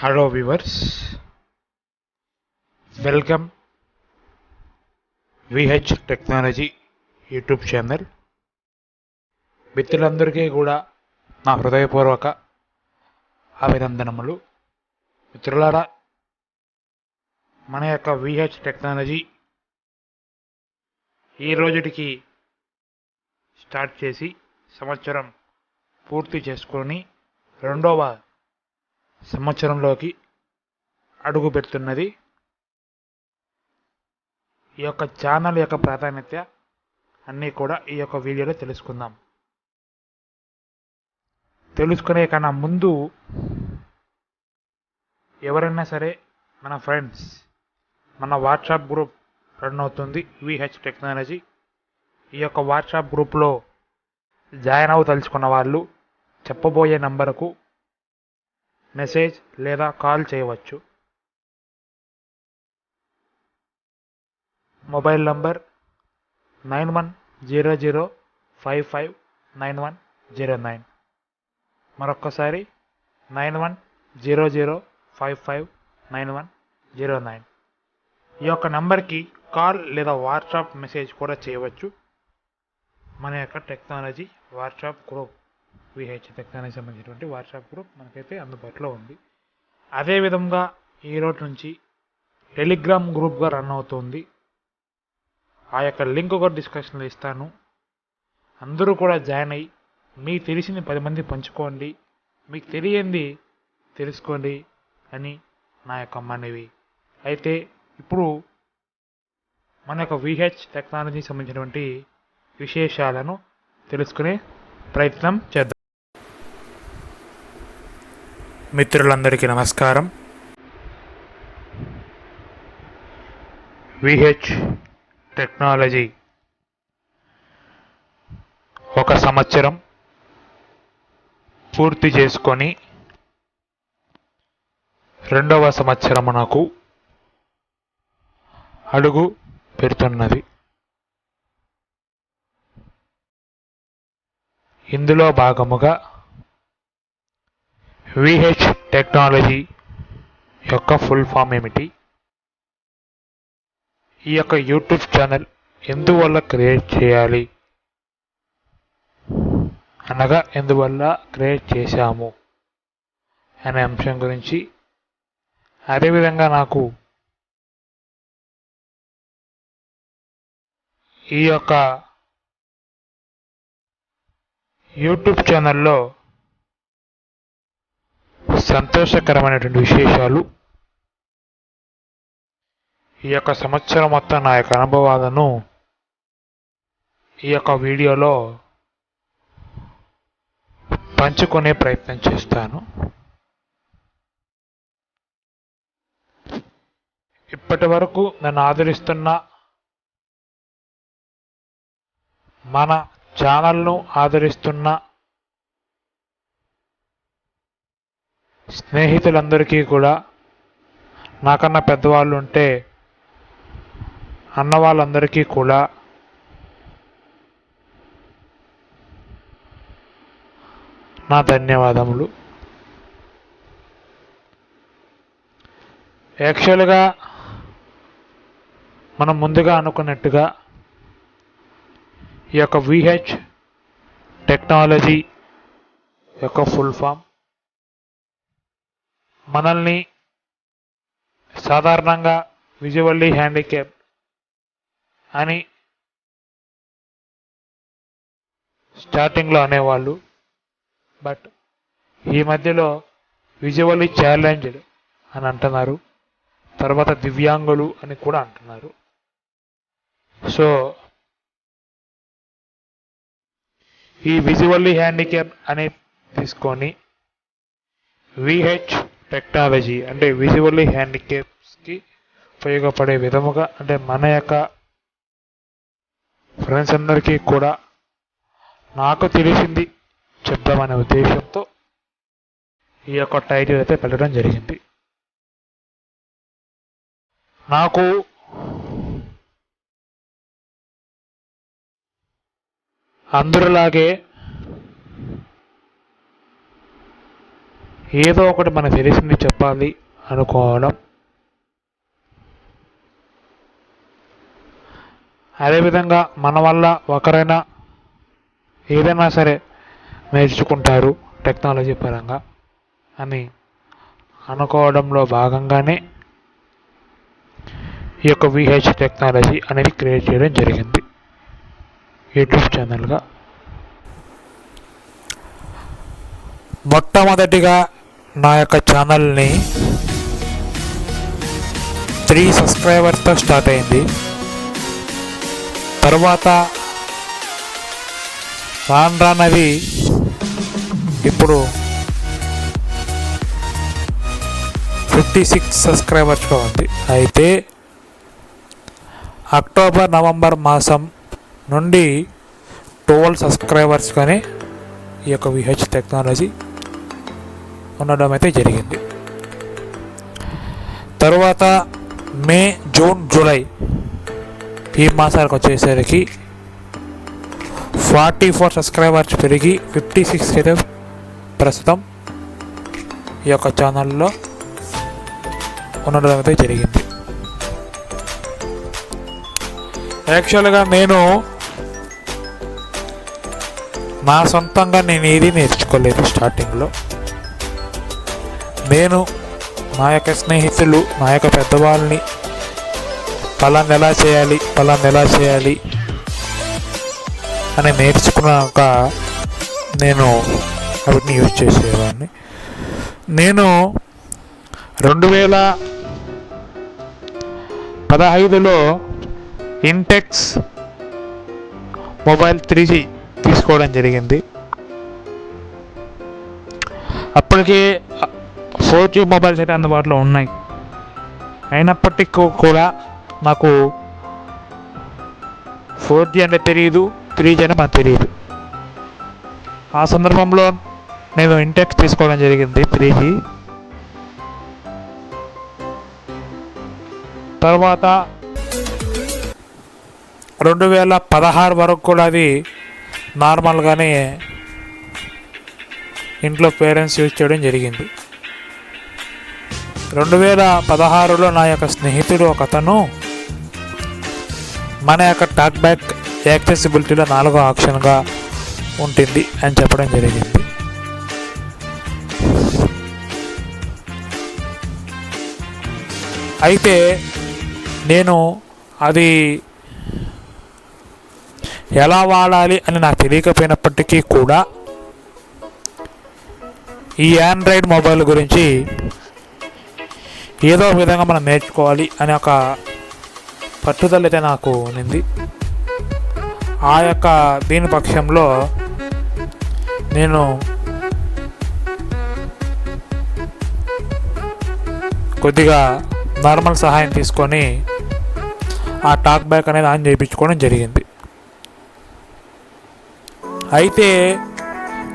Hello viewers, welcome VH technology YouTube channel. మిత్రులందరికీ కూడా నా హృదయపూర్వక అభినందనములు. మిత్రులారా, మన యొక్క విహెచ్ టెక్నాలజీ ఈ రోజుటికి స్టార్ట్ చేసి సంవత్సరం పూర్తి చేసుకొని రెండవ సంవత్సరంలోకి అడుగు పెడుతున్నది. ఈ యొక్క ఛానల్ యొక్క ప్రాధాన్యత అన్నీ కూడా ఈ యొక్క వీడియోలో తెలుసుకుందాం. తెలుసుకునే కన్నా ముందు ఎవరైనా సరే మన ఫ్రెండ్స్, మన వాట్సాప్ గ్రూప్ రన్ అవుతుంది విహెచ్ టెక్నాలజీ. ఈ యొక్క వాట్సాప్ గ్రూప్లో జాయిన్ అవ్వదలుచుకున్న వాళ్ళు చెప్పబోయే నంబరుకు మెసేజ్ లేదా కాల్ చేయవచ్చు. Mobile number 9100559109. మరొక్కసారి 9100559109. ఈ యొక్క నంబర్కి కాల్ లేదా వాట్సాప్ మెసేజ్ కూడా చేయవచ్చు. మన యొక్క technology WhatsApp group, VH technology సంబంధించినటువంటి వాట్సాప్ గ్రూప్ మనకైతే అందుబాటులో ఉంది. అదేవిధంగా ఈరోజు నుంచి టెలిగ్రామ్ గ్రూప్గా రన్ అవుతుంది. ఆ యొక్క లింక్ కూడా డిస్క్రిప్షన్లో ఇస్తాను. అందరూ కూడా జాయిన్ అయ్యి మీకు తెలిసింది 10 మంది పంచుకోండి, మీకు తెలియంది తెలుసుకోండి అని నా యొక్క మనవి. అయితే ఇప్పుడు మన యొక్క విహెచ్ టెక్నాలజీ సంబంధించినటువంటి విశేషాలను తెలుసుకునే ప్రయత్నం చేద్దాం. మిత్రులందరికీ నమస్కారం. విహెచ్ టెక్నాలజీ ఒక సంవత్సరం పూర్తి చేసుకొని రెండవ సంవత్సరమునకు అడుగు పెడుతున్నది. ఇందులో భాగముగా విహెచ్ టెక్నాలజీ యొక్క ఫుల్ ఫామ్ ఏమిటి, ఈ యొక్క యూట్యూబ్ ఛానల్ ఎందువల్ల క్రియేట్ చేయాలి, అనగా ఎందువల్ల క్రియేట్ చేశాము అనే అంశం గురించి, అదేవిధంగా నాకు ఈ యొక్క యూట్యూబ్ ఛానల్లో సంతోషకరమైనటువంటి విశేషాలు, ఈ యొక్క సంవత్సరం మొత్తం నా యొక్క అనుభవాలను ఈ యొక్క వీడియోలో పంచుకునే ప్రయత్నం చేస్తాను. ఇప్పటి వరకు నన్ను ఆదరిస్తున్న, మన ఛానల్ను ఆదరిస్తున్న స్నేహితులందరికీ కూడా, నాకన్నా పెద్దవాళ్ళు ఉంటే అన్న వాళ్ళందరికీ కూడా నా ధన్యవాదములు. యాక్చువల్గా మనం ముందుగా అనుకున్నట్టుగా ఈ యొక్క విహెచ్ టెక్నాలజీ యొక్క ఫుల్ ఫామ్ మనల్ని సాధారణంగా విజువల్లీ హ్యాండిక్యాప్ అని స్టార్టింగ్లో అనేవాళ్ళు. బట్ ఈ మధ్యలో విజువల్లీ ఛాలెంజ్డ్ అని అంటున్నారు, తర్వాత దివ్యాంగులు అని కూడా అంటున్నారు. సో ఈ విజువల్లీ హ్యాండిక్యాప్ అని తీసుకొని విహెచ్ టెక్నాలజీ అంటే విజువల్లీ హ్యాండిక్యాప్స్కి ఉపయోగపడే విధముగా, అంటే మన యొక్క ఫ్రెండ్స్ అందరికీ కూడా నాకు తెలిసింది చెప్దామనే ఉద్దేశంతో ఈ యొక్క టైటిల్ అయితే పెట్టడం జరిగింది. నాకు అందరిలాగే ఏదో ఒకటి మనకు తెలిసింది చెప్పాలి అనుకోవడం. అదేవిధంగా మన వల్ల ఒకరైనా ఏదైనా సరే నేర్చుకుంటారు టెక్నాలజీ పరంగా అని అనుకోవడంలో భాగంగానే ఈ యొక్క విహెచ్ టెక్నాలజీ అనేది క్రియేట్ చేయడం జరిగింది యూట్యూబ్ ఛానల్గా. మొట్టమొదటిగా నా యొక్క ఛానల్ని 3 సబ్స్క్రైబర్స్తో స్టార్ట్ అయింది. తర్వాత రానది ఇప్పుడు 56 సబ్స్క్రైబర్స్గా ఉంది. అయితే అక్టోబర్ నవంబర్ మాసం నుండి 12 సబ్స్క్రైబర్స్గానే ఈ యొక్క విహెచ్ టెక్నాలజీ ఉండడం అయితే జరిగింది. తరువాత మే, జూన్, జూలై ఈ మాసాలకు వచ్చేసరికి 44 సబ్స్క్రైబర్స్ పెరిగి 56 అయితే ప్రస్తుతం ఈ యొక్క ఛానల్లో ఉండడం అయితే జరిగింది. యాక్చువల్గా నేను నా సొంతంగా ఏది నేర్చుకోలేదు. స్టార్టింగ్లో నేను నా యొక్క స్నేహితులు, నా యొక్క పెద్దవాళ్ళని పలాన్ని ఎలా చేయాలి అని నేర్చుకున్నాక నేను వాటిని యూజ్ చేసేవాడిని. నేను 2015లో ఇంటెక్స్ మొబైల్ 3G తీసుకోవడం జరిగింది. అప్పటికే 4G మొబైల్స్ అయితే అందుబాటులో ఉన్నాయి. అయినప్పటికీ కూడా నాకు 4G అంటే తెలియదు, 3G అంటే మనకు తెలియదు. ఆ సందర్భంలో నేను ఇంటెక్స్ తీసుకోవడం జరిగింది 3G. తర్వాత 2016 వరకు కూడా అది నార్మల్గానే ఇంట్లో పేరెంట్స్ యూజ్ చేయడం జరిగింది. 2016లో నా యొక్క స్నేహితుడు ఒకతను మన యొక్క టాక్ బ్యాక్ యాక్సెసిబిలిటీలో 4వ ఆప్షన్గా ఉంటుంది అని చెప్పడం జరిగింది. అయితే నేను అది ఎలా వాడాలి అని నాకు తెలియకపోయినప్పటికీ కూడా ఈ ఆండ్రాయిడ్ మొబైల్ గురించి ఏదో విధంగా మనం నేర్చుకోవాలి అనే ఒక పట్టుదల అయితే నాకు ఉంది. ఆ యొక్క దీని పక్షంలో నేను కొద్దిగా నార్మల్ సహాయం తీసుకొని ఆ టాక్ బ్యాక్ అనేది ఆన్ చేయించుకోవడం జరిగింది. అయితే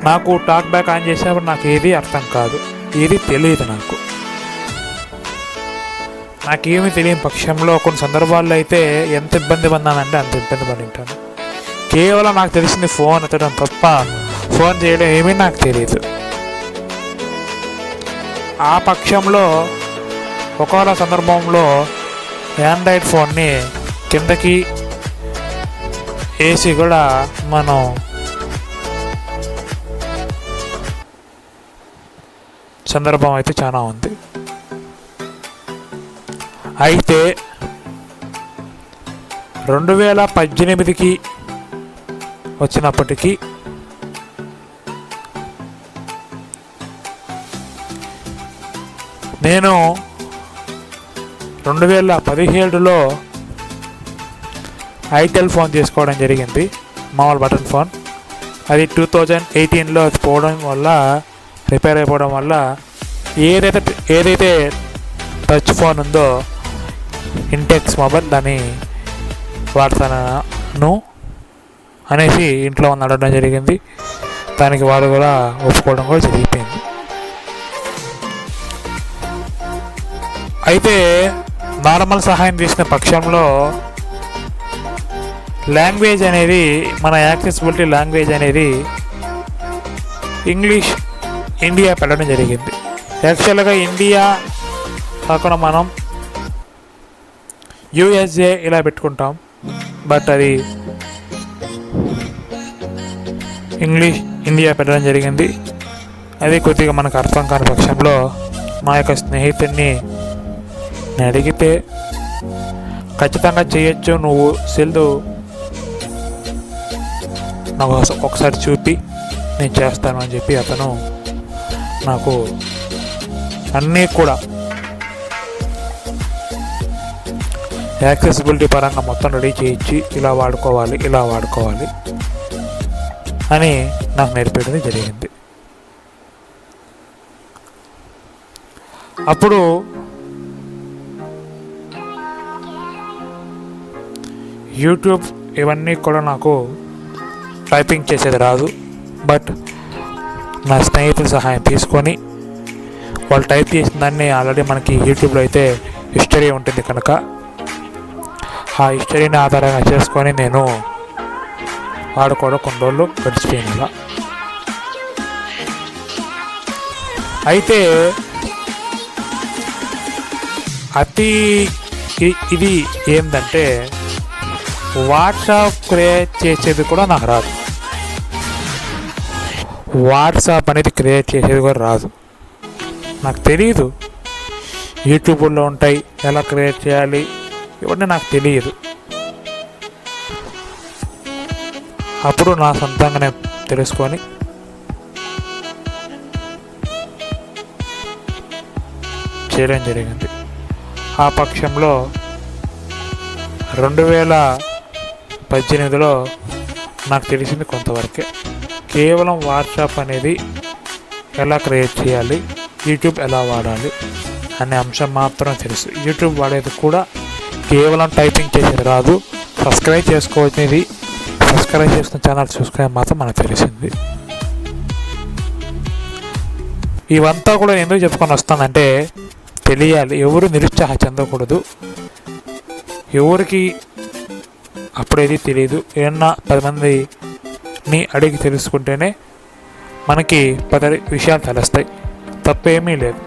నాకు టాక్ బ్యాక్ ఆన్ చేసేటప్పుడు నాకు ఏది అర్థం కాదు, ఏది తెలియదు. నాకేమీ తెలియని పక్షంలో కొన్ని సందర్భాల్లో అయితే ఎంత ఇబ్బంది పడినానంటే అంత ఇబ్బంది పడి ఉంటాను. కేవలం నాకు తెలిసింది ఫోన్ ఎత్తడం తప్ప ఫోన్ చేయడం ఏమీ నాకు తెలియదు. ఆ పక్షంలో ఒకవేళ సందర్భంలో ఆండ్రాయిడ్ ఫోన్ని కిందకి వేసి కూడా మనం సందర్భం అయితే చాలా ఉంది. అయితే 2018కి వచ్చినప్పటికీ నేను 2017లో ఐటెల్ ఫోన్ తీసుకోవడం జరిగింది, మామూలు బటన్ ఫోన్. అది 2018లో పోవడం వల్ల, రిపేర్ అయిపోవడం వల్ల ఏదైతే టచ్ ఫోన్ ఉందో ఇంటెక్స్ మొబైల్ దాన్ని వాడతాను అనేసి ఇంట్లో నడవడం జరిగింది. దానికి వాడు కూడా ఒప్పుకోవడం కూడా జరిగిపోయింది. అయితే నార్మల్ సహాయం చేసిన పక్షంలో లాంగ్వేజ్ అనేది, మన యాక్సెసిబిలిటీ లాంగ్వేజ్ అనేది ఇంగ్లీష్ ఇండియా పెట్టడం జరిగింది. యాక్చువల్గా ఇండియా కాకుండా మనం యూఎస్ఏ ఇలా పెట్టుకుంటాం. బట్ అది ఇంగ్లీష్ ఇండియా పెట్టడం జరిగింది. అది కొద్దిగా మనకు అర్థం కాని పక్షంలో మా యొక్క స్నేహితుడిని నేను అడిగితే ఖచ్చితంగా చేయొచ్చు, నువ్వు సెల్లు నాకు ఒకసారి చూపి నేను చేస్తాను అని చెప్పి అతను నాకు అన్నీ కూడా యాక్సెసిబిలిటీ పరంగా మొత్తం రెడీ చేయించి ఇలా వాడుకోవాలి అని నాకు నేర్పేయడం జరిగింది. అప్పుడు యూట్యూబ్ ఇవన్నీ కూడా నాకు టైపింగ్ చేసేది రాదు. బట్ నా స్నేహితుల సహాయం తీసుకొని వాళ్ళు టైప్ చేసిన దాన్ని ఆల్రెడీ మనకి యూట్యూబ్లో అయితే హిస్టరీ ఉంటుంది కనుక ఆ హిస్టరీని ఆధారంగా చేసుకొని నేను వాడుకోవడం కొన్ని రోజులు గడిచిపోయిన. అయితే ఇది ఏంటంటే వాట్సాప్ క్రియేట్ చేసేది కూడా నాకు రాదు. వాట్సాప్ అనేది క్రియేట్ చేసేది కూడా రాదు, నాకు తెలియదు. యూట్యూబ్లో ఉంటాయి ఎలా క్రియేట్ చేయాలి ఇవన్నీ నాకు తెలియదు. అప్పుడు నా సొంతంగా నేను తెలుసుకొని చేయడం జరిగింది. ఆ పక్షంలో 2018లో నాకు తెలిసింది కొంతవరకే. కేవలం వాట్సాప్ అనేది ఎలా క్రియేట్ చేయాలి, యూట్యూబ్ ఎలా వాడాలి అనే అంశం మాత్రం తెలుసు. యూట్యూబ్ వాడేది కూడా కేవలం టైపింగ్ చేసేది రాదు. సబ్స్క్రైబ్ చేసుకున్న ఛానల్ చూసుకునే మాత్రం మనకు తెలిసింది. ఇవంతా కూడా ఎందుకు చెప్పుకొని వస్తానంటే తెలియాలి, ఎవరు నిరుత్సాహ చెందకూడదు. ఎవరికి అప్పుడేది తెలియదు. ఏమన్నా 10 మందిని అడిగి తెలుసుకుంటేనే మనకి 10 విషయాలు తెలుస్తాయి. తప్పేమీ లేదు.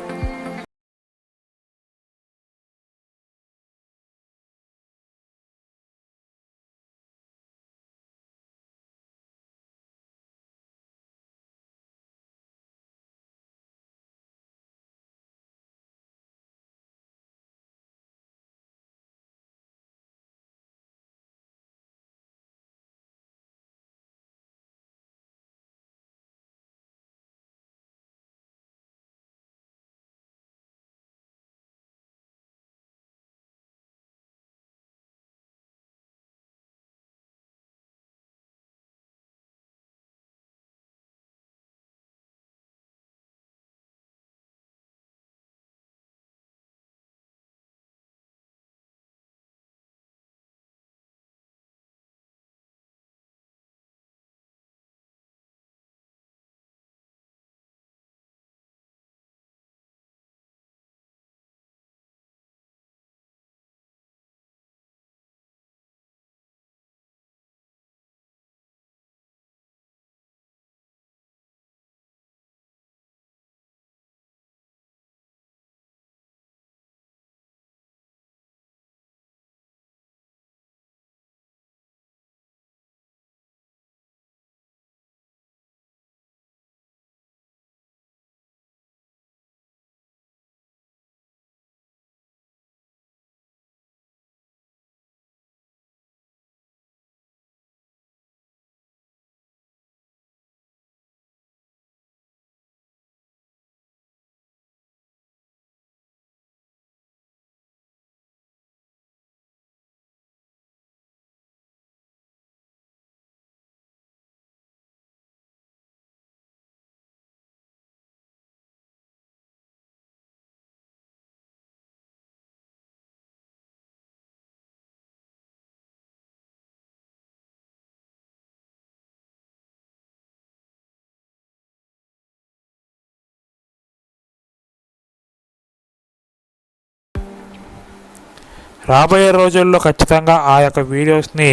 రాబోయే రోజుల్లో ఖచ్చితంగా ఆ యొక్క వీడియోస్ని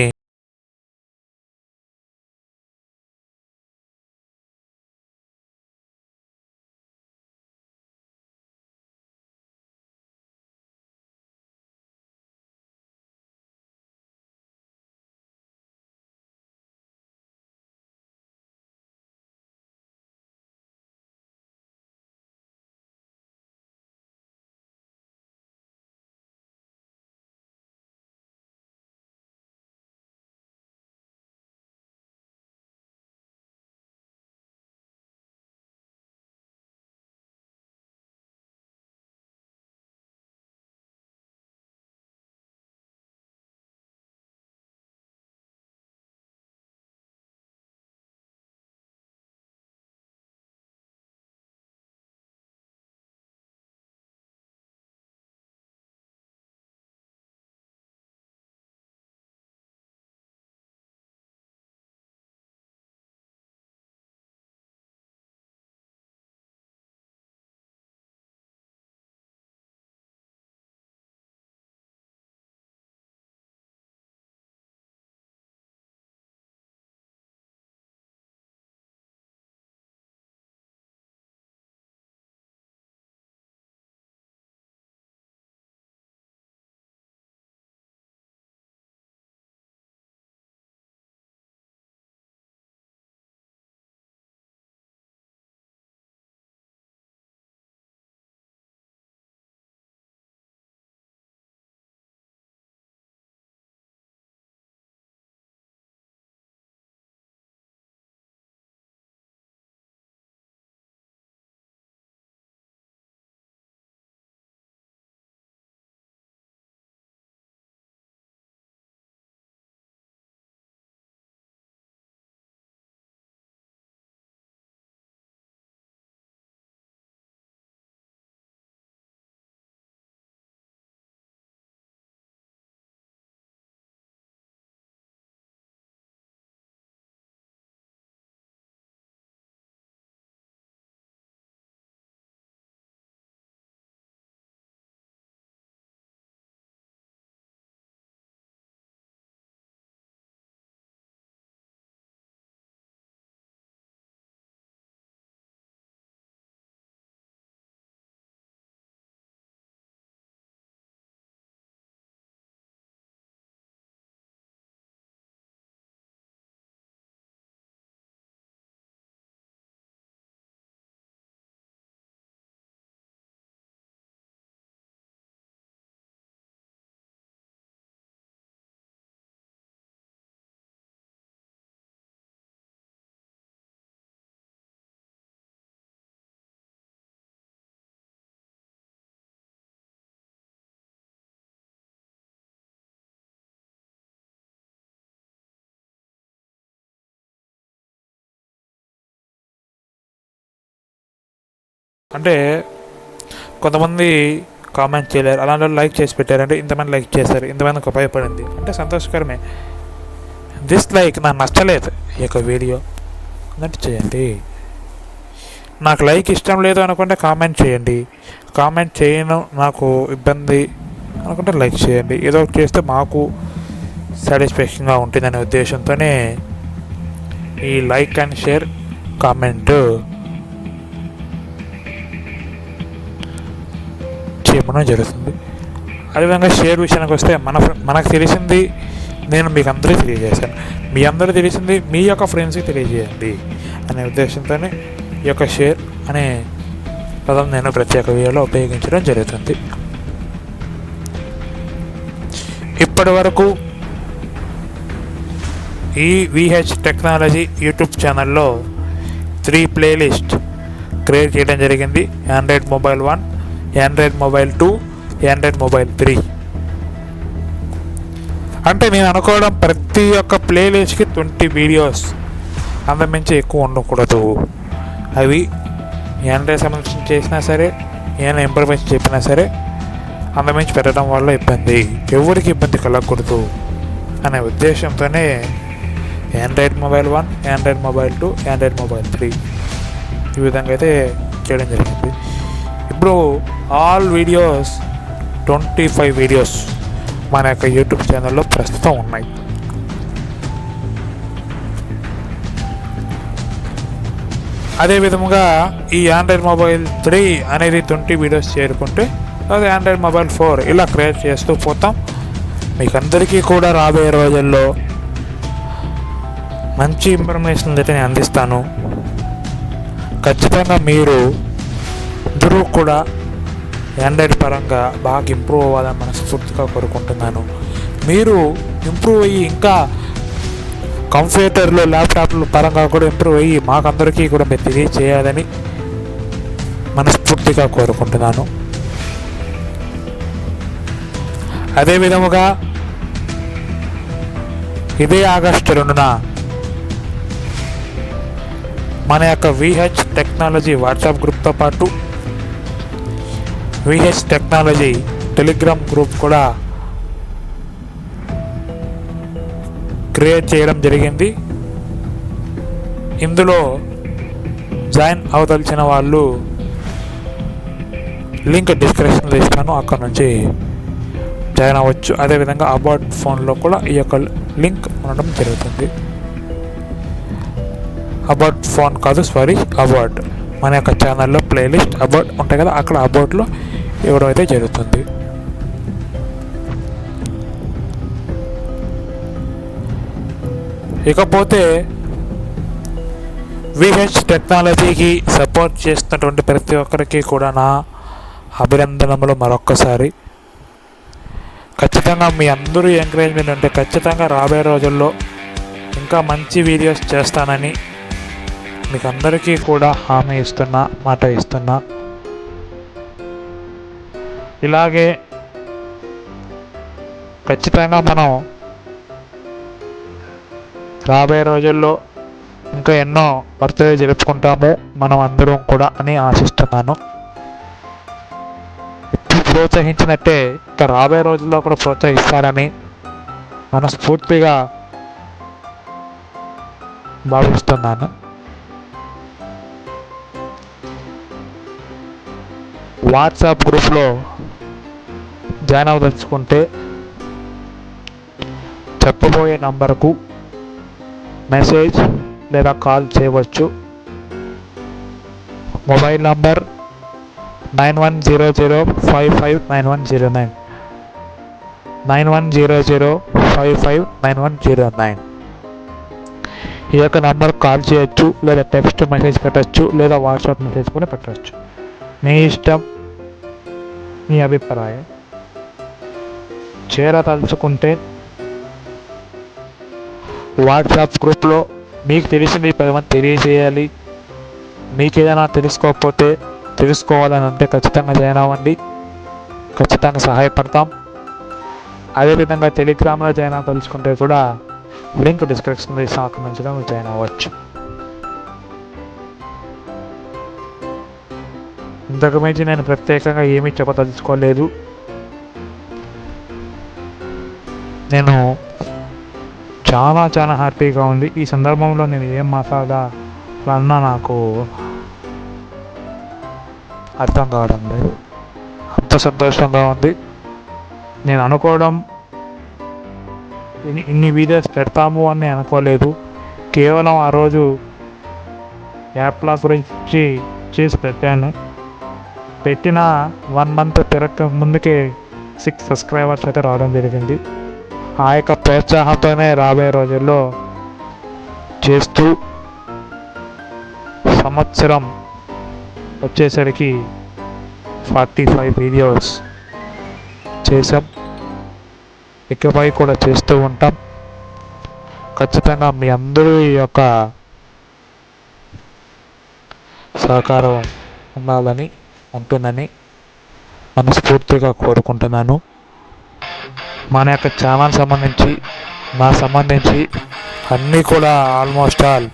అంటే కొంతమంది కామెంట్ చేయలేరు, అలాంటి వాళ్ళు లైక్ చేసి పెట్టారంటే ఇంతమంది లైక్ చేశారు, ఇంతమందికి ఉపయోగపడింది అంటే సంతోషకరమే. లైక్ నాకు నచ్చలేదు ఈ యొక్క వీడియో అన్నట్టు చేయండి. నాకు లైక్ ఇష్టం లేదు అనుకుంటే కామెంట్ చేయండి, కామెంట్ చేయను నాకు ఇబ్బంది అనుకుంటే లైక్ చేయండి. ఏదో ఒకటి చేస్తే మాకు సాటిస్ఫాక్షన్గా ఉంటుందనే ఉద్దేశంతోనే ఈ లైక్ అండ్ షేర్ కామెంట్ చేయడం జరుగుతుంది. అదేవిధంగా షేర్ విషయానికి వస్తే మనకు తెలిసింది నేను మీకు అందరూ తెలియజేశాను, మీ అందరూ తెలిసింది మీ యొక్క ఫ్రెండ్స్కి తెలియజేయండి అనే ఉద్దేశంతోనే ఈ యొక్క షేర్ అనే పదం నేను ప్రత్యేక వీడియోలో ఉపయోగించడం జరుగుతుంది. ఇప్పటి వరకు ఈ విహెచ్ టెక్నాలజీ యూట్యూబ్ ఛానల్లో 3 ప్లేలిస్ట్ క్రియేట్ చేయడం జరిగింది. Android mobile 1, Android mobile 2, Android mobile 3. అంటే నేను అనుకోవడం ప్రతి ఒక్క ప్లేలిస్ట్కి 20 వీడియోస్ అంతమించి ఎక్కువ ఉండకూడదు. అవి ఆండ్రాయిడ్ సంబంధించి చేసినా సరే, ఏమైనా ఇంప్రూవ్మెంట్స్ చెప్పినా సరే అంతమించి పెట్టడం వల్ల ఎవరికి ఇబ్బంది కలగకూడదు అనే ఉద్దేశంతోనే Android mobile 1, Android mobile 2, Android mobile 3 ఈ విధంగా అయితే చేయడం జరిగింది. ఇప్పుడు ఆల్ వీడియోస్ 25 వీడియోస్ మన యొక్క యూట్యూబ్ ఛానల్లో ప్రస్తుతం ఉన్నాయి. అదేవిధంగా ఈ ఆండ్రాయిడ్ మొబైల్ 3 అనేది 20 వీడియోస్ చేరుకుంటే అది ఆండ్రాయిడ్ మొబైల్ 4 ఇలా క్రియేట్ చేస్తూ పోతాం. మీకు అందరికీ కూడా రాబోయే రోజుల్లో మంచి ఇన్ఫర్మేషన్ అయితే నేను అందిస్తాను. ఖచ్చితంగా మీరు అందరూ కూడా ఆండ్రాయిడ్ పరంగా బాగా ఇంప్రూవ్ అవ్వాలని మనస్ఫూర్తిగా కోరుకుంటున్నాను. మీరు ఇంప్రూవ్ అయ్యి ఇంకా కంప్యూటర్లో, ల్యాప్టాప్ల పరంగా కూడా ఇంప్రూవ్ అయ్యి మాకందరికీ కూడా మీరు తెలియజేయాలని మనస్ఫూర్తిగా కోరుకుంటున్నాను. అదేవిధముగా ఇదే ఆగస్టు 2న మన యొక్క విహెచ్ టెక్నాలజీ వాట్సాప్ గ్రూప్తో పాటు విహెచ్ టెక్నాలజీ టెలిగ్రామ్ గ్రూప్ కూడా క్రియేట్ చేయడం జరిగింది. ఇందులో జాయిన్ అవదలిచిన వాళ్ళు లింక్ డిస్క్రిప్షన్లో ఇస్తాను, అక్కడ నుంచి జాయిన్ అవ్వచ్చు. అదేవిధంగా అబౌట్ ఫోన్లో కూడా ఈ యొక్క లింక్ ఉండడం జరుగుతుంది. అబౌట్ ఫోన్ కాదు, అబౌట్ మన యొక్క ఛానల్లో ప్లేలిస్ట్ అబౌట్ ఉంటాయి కదా, అక్కడ అబౌట్లో ఇవ్వడం అయితే జరుగుతుంది. ఇకపోతే విహెచ్ టెక్నాలజీకి సపోర్ట్ చేస్తున్నటువంటి ప్రతి ఒక్కరికి కూడా నా అభినందనములు మరొక్కసారి. ఖచ్చితంగా మీ అందరూ ఎంకరేజ్మెంట్ ఉంటే ఖచ్చితంగా రాబోయే రోజుల్లో ఇంకా మంచి వీడియోస్ చేస్తానని మీకు అందరికీ కూడా హామీ ఇస్తున్నా, మాట ఇస్తున్నా. ఇలాగే ఖచ్చితంగా మనం రాబోయే రోజుల్లో ఇంకా ఎన్నో బర్త్డే జరుపుకుంటాము మనం అందరం కూడా అని ఆశిస్తున్నాను. ఇప్పుడు ప్రోత్సహించినట్టే ఇంకా రాబోయే రోజుల్లో కూడా ప్రోత్సహిస్తారని మనస్ఫూర్తిగా భావిస్తున్నాను. వాట్సాప్ గ్రూప్లో జాయిన్ అవ్వదలుచుకుంటే చెప్పబోయే నంబర్కు మెసేజ్ లేదా కాల్ చేయవచ్చు. Mobile number 9100559109 9100559109. ఈ యొక్క నంబర్ కాల్ చేయొచ్చు, లేదా టెక్స్ట్ మెసేజ్ పెట్టచ్చు, లేదా వాట్సాప్ మెసేజ్ కూడా పెట్టచ్చు. మీ ఇష్టం, మీ అభిప్రాయం. చేరదలుచుకుంటే వాట్సాప్ గ్రూప్లో మీకు తెలిసింది 10 మంది తెలియజేయాలి. మీకు ఏదైనా తెలుసుకోవాలని అంటే ఖచ్చితంగా జాయిన్ అవ్వండి, ఖచ్చితంగా సహాయపడతాం. అదేవిధంగా టెలిగ్రామ్లో జాయిన్ అవ్వదలుచుకుంటే కూడా లింక్ డిస్క్రిప్షన్లో ఇస్తాం, అక్కడ నుంచి మీరు జాయిన్ అవ్వచ్చు. ఇంతకు మించి నేను ప్రత్యేకంగా ఏమీ చెప్పదలుచుకోలేదు. నేను చాలా చాలా హ్యాపీగా ఉంది. ఈ సందర్భంలో నేను ఏం మాట్లాడాలన్నా నాకు అర్థం కావడం లేదు. అంత సంతోషంగా ఉంది. నేను అనుకోవడం ఇన్ని వీడియోస్ పెడతాము అని అనుకోలేదు. కేవలం ఆ రోజు యాప్ల గురించి చేసి పెట్టాను. పెట్టిన 1 మంత్ తిరగక ముందుకే 6 సబ్స్క్రైబర్స్ అయితే రావడం జరిగింది. ఆ యొక్క ప్రోత్సాహంతోనే రాబోయే రోజుల్లో చేస్తూ సంవత్సరం వచ్చేసరికి 45 వీడియోస్ చేసాం. ఇకపై కూడా చేస్తూ ఉంటాం. ఖచ్చితంగా మీ అందరి యొక్క సహకారం ఉంటుందని మనస్ఫూర్తిగా కోరుకుంటున్నాను. మన యొక్క ఛానల్ సంబంధించి అన్నీ కూడా ఆల్మోస్ట్ ఆల్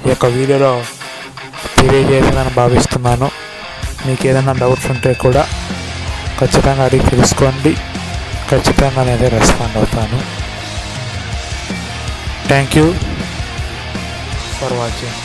ఈ యొక్క వీడియోలో తెలియజేయాలని భావిస్తున్నాను. మీకు ఏదైనా డౌట్స్ ఉంటే కూడా ఖచ్చితంగా అడిగి తెలుసుకోండి. ఖచ్చితంగా నేనే రెస్పాండ్ అవుతాను. Thank you for watching.